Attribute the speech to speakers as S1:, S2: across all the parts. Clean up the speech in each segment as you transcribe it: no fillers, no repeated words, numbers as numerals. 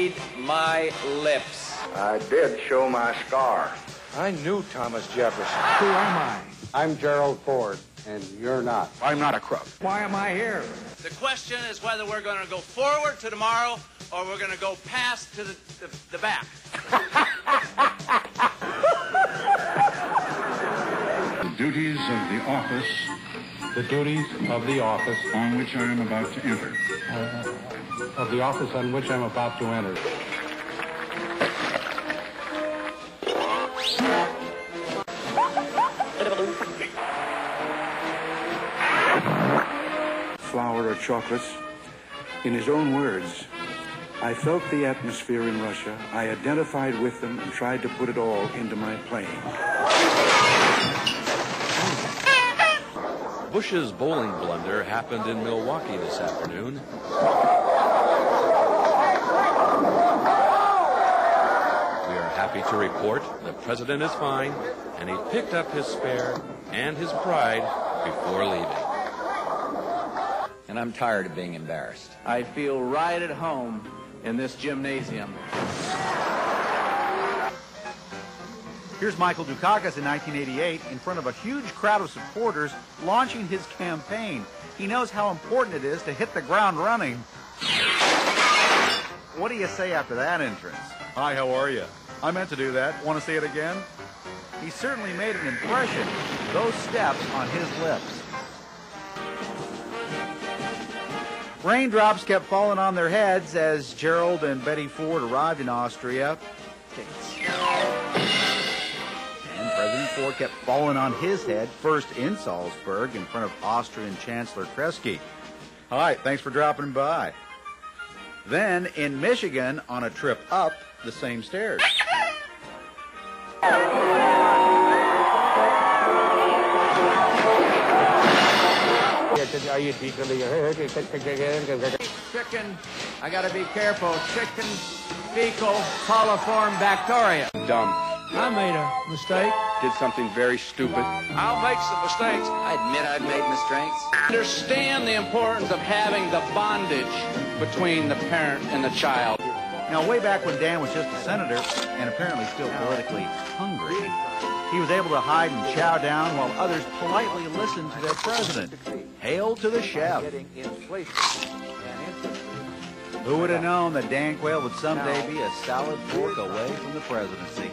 S1: read my lips.
S2: I did show my scar.
S3: I knew Thomas Jefferson.
S4: Who am I?
S5: I'm Gerald Ford, and you're not.
S3: I'm not a crook.
S4: Why am I here?
S6: The question is whether we're going to go forward to tomorrow or we're going to go past to the back.
S7: The duties of the office.
S5: The duties of the office.
S7: On which I am about to enter.
S5: Of the office on which I'm about to enter.
S8: Flour or chocolates. In his own words, I felt the atmosphere in Russia. I identified with them and tried to put it all into my playing.
S9: Bush's bowling blunder happened in Milwaukee this afternoon. We are happy to report the president is fine, and he picked up his spare and his pride before leaving.
S1: And I'm tired of being embarrassed. I feel right at home in this gymnasium.
S10: Here's Michael Dukakis in 1988 in front of a huge crowd of supporters launching his campaign. He knows how important it is to hit the ground running. What do you say after that entrance? Hi, how are you? I meant to do that. Want to see it again? He certainly made an impression. Those steps on his lips. Raindrops kept falling on their heads as Gerald and Betty Ford arrived in Austria. And President Ford kept falling on his head, first in Salzburg in front of Austrian Chancellor Kreisky. Hi, thanks for dropping by. Then in Michigan on a trip up the same stairs.
S5: Are you decently
S1: Chicken, I gotta be careful. Chicken fecal coliform bacteria.
S3: Dumb.
S4: I made a mistake.
S3: Did something very stupid.
S6: I'll make some mistakes.
S1: I admit I've made mistakes.
S6: Understand the importance of having the bondage between the parent and the child.
S10: Now, way back when Dan was just a senator, and apparently still politically hungry, he was able to hide and chow down while others politely listened to their president. Hail to the chef. Who would have known that Dan Quayle would someday be a solid fork away from the presidency?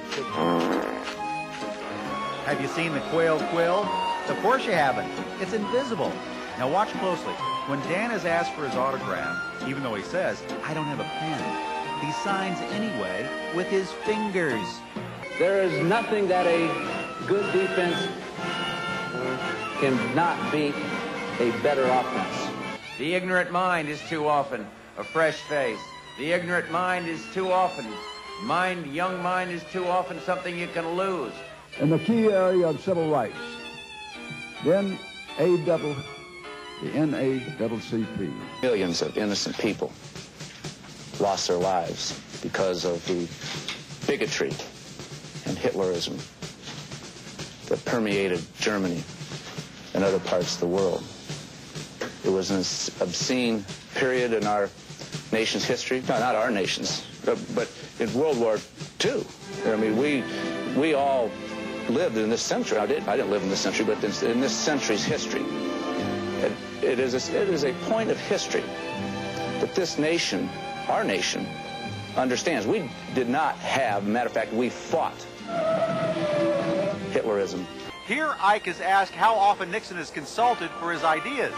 S10: Have you seen the Quayle quill? Of course you haven't. It's invisible. Now watch closely. When Dan is asked for his autograph, even though he says, I don't have a pen, he signs anyway with his fingers.
S11: There is nothing that a good defense cannot beat a better offense.
S1: The ignorant mind is too often a fresh face. The ignorant mind is too often, young mind is too often something you can lose.
S12: In the key area of civil rights, the NAACP.
S11: Millions of innocent people lost their lives because of the bigotry and Hitlerism that permeated Germany and other parts of the world. It was an obscene period in our nation's history. No, not our nation's, but in World War II. I mean, we all lived in this century. I didn't live in this century, but in this century's history. It is a point of history that this nation, our nation, understands. We did not have, matter of fact, we fought Hitlerism.
S10: Here Ike is asked how often Nixon is consulted for his ideas.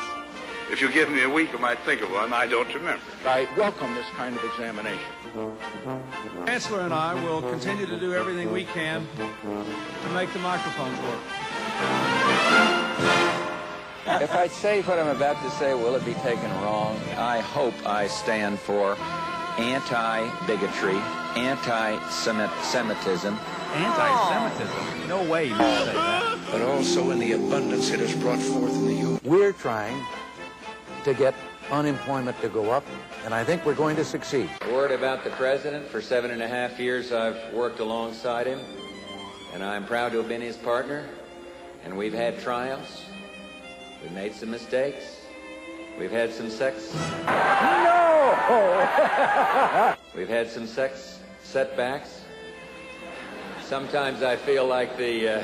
S2: If you give me a week, I might think of one. I don't remember.
S3: I welcome this kind of examination.
S4: Chancellor and I will continue to do everything we can to make the microphones work.
S1: If I say what I'm about to say, will it be taken wrong? I hope I stand for anti-bigotry, anti-Semitism.
S10: Anti-Semitism? No way you would say that.
S3: But also in the abundance it has brought forth in the youth.
S5: We're trying to get unemployment to go up, and I think we're going to succeed.
S1: A word about the president. For 7.5 years, I've worked alongside him, and I'm proud to have been his partner. And we've had triumphs. We've made some mistakes. We've had some sex.
S5: No!
S1: We've had some setbacks. Sometimes I feel like the...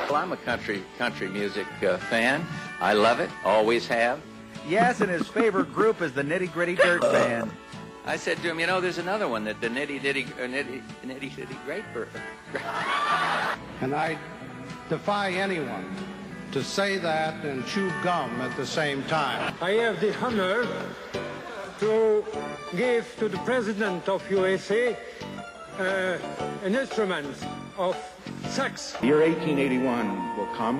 S1: Well, I'm a country music fan. I love it, always have.
S10: Yes, and his favorite group is the Nitty Gritty Dirt Band.
S1: I said to him, you know, there's another one that the Nitty Gritty Great Bird.
S13: And I defy anyone to say that and chew gum at the same time.
S14: I have the honor to give to the President of USA an instrument of sax.
S8: The year 1881 will come.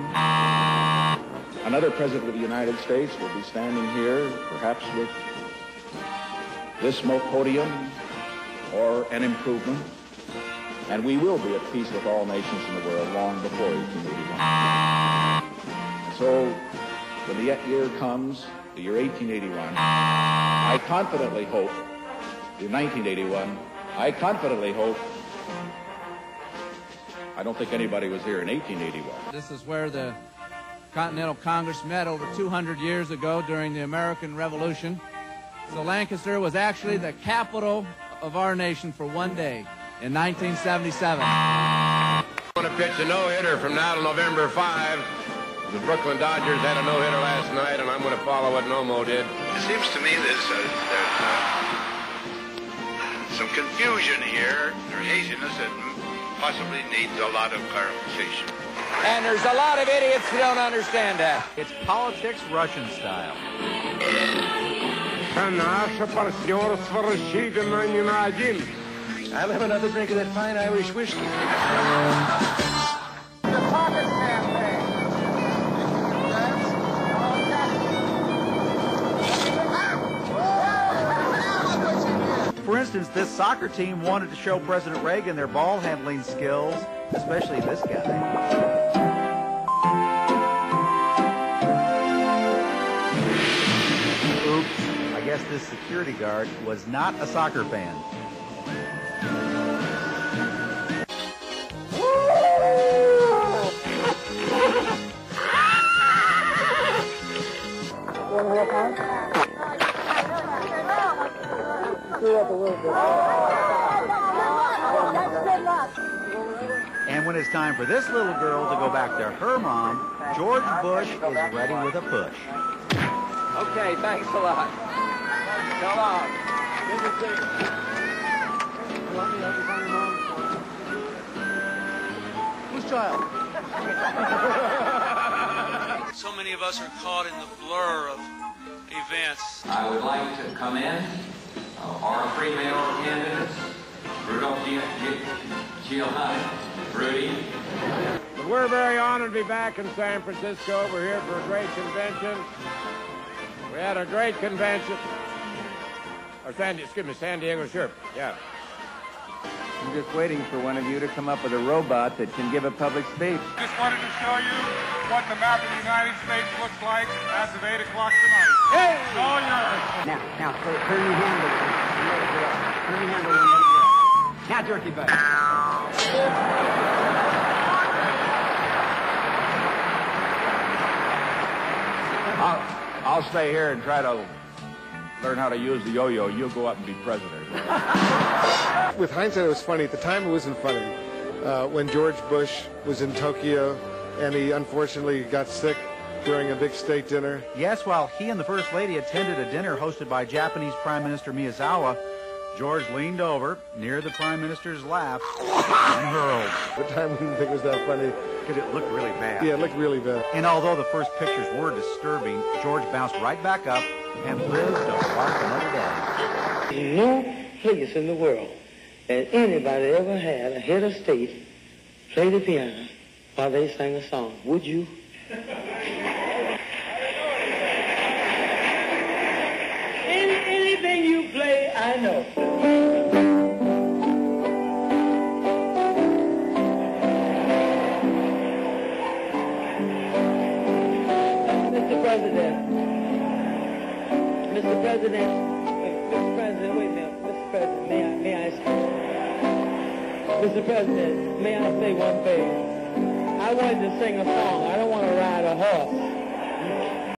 S8: Another president of the United States will be standing here, perhaps with this podium or an improvement, and we will be at peace with all nations in the world long before 1881. So when the year comes, the year 1881, I confidently hope, the 1981, I confidently hope, I don't think anybody was here in 1881.
S15: This is where the Continental Congress met over 200 years ago during the American Revolution. So Lancaster was actually the capital of our nation for one day in 1977.
S16: I want to pitch a no-hitter from now to November 5. The Brooklyn Dodgers had a no-hitter last night, and I'm going to follow what Nomo did.
S2: It seems to me there's some confusion here, or haziness that possibly needs a lot of clarification.
S1: And there's a lot of idiots who don't understand that.
S10: It's politics Russian style.
S14: I'll
S5: have another drink of that fine Irish whiskey.
S10: For instance, this soccer team wanted to show President Reagan their ball handling skills, especially this guy. Oops, I guess this security guard was not a soccer fan. And when it's time for this little girl to go back to her mom, George Bush is ready with a push.
S1: Okay, thanks a lot. So long. Good to see you.
S10: Whose child?
S6: So many of us are caught in the blur of events.
S1: I would like to come in our three mayoral candidates, Rudolph Giuliani, Rudy.
S14: But we're very honored to be back in San Francisco. We're here for a great convention. We had a great convention. Or San Diego, sure. Yeah.
S1: I'm just waiting for one of you to come up with a robot that can give a public speech.
S17: Just wanted to show you what the map of the United States looks like as of 8 o'clock tonight.
S14: Hey!
S17: It's all yours.
S18: Now, turn your hand over. Turn your hand over. Now, jerky butt.
S3: I'll stay here and try to learn how to use the yo-yo. You'll go up and be president.
S19: With hindsight, it was funny. At the time, it wasn't funny. When George Bush was in Tokyo and he unfortunately got sick during a big state dinner.
S10: Yes, while he and the First Lady attended a dinner hosted by Japanese Prime Minister Miyazawa, George leaned over near the Prime Minister's lap and hurled.
S19: At the time, we didn't think it was that funny.
S10: Because it looked really bad.
S19: Yeah, it looked really bad.
S10: And although the first pictures were disturbing, George bounced right back up and lived to bark another day.
S20: There's no place in the world that anybody ever had a head of state play the piano while they sang a song. Would you? Anything you play, I know. Mr. President, wait a minute. Mr. President, may I speak? Mr. President, may I say one thing? I wanted to sing a song. I don't want to ride a horse.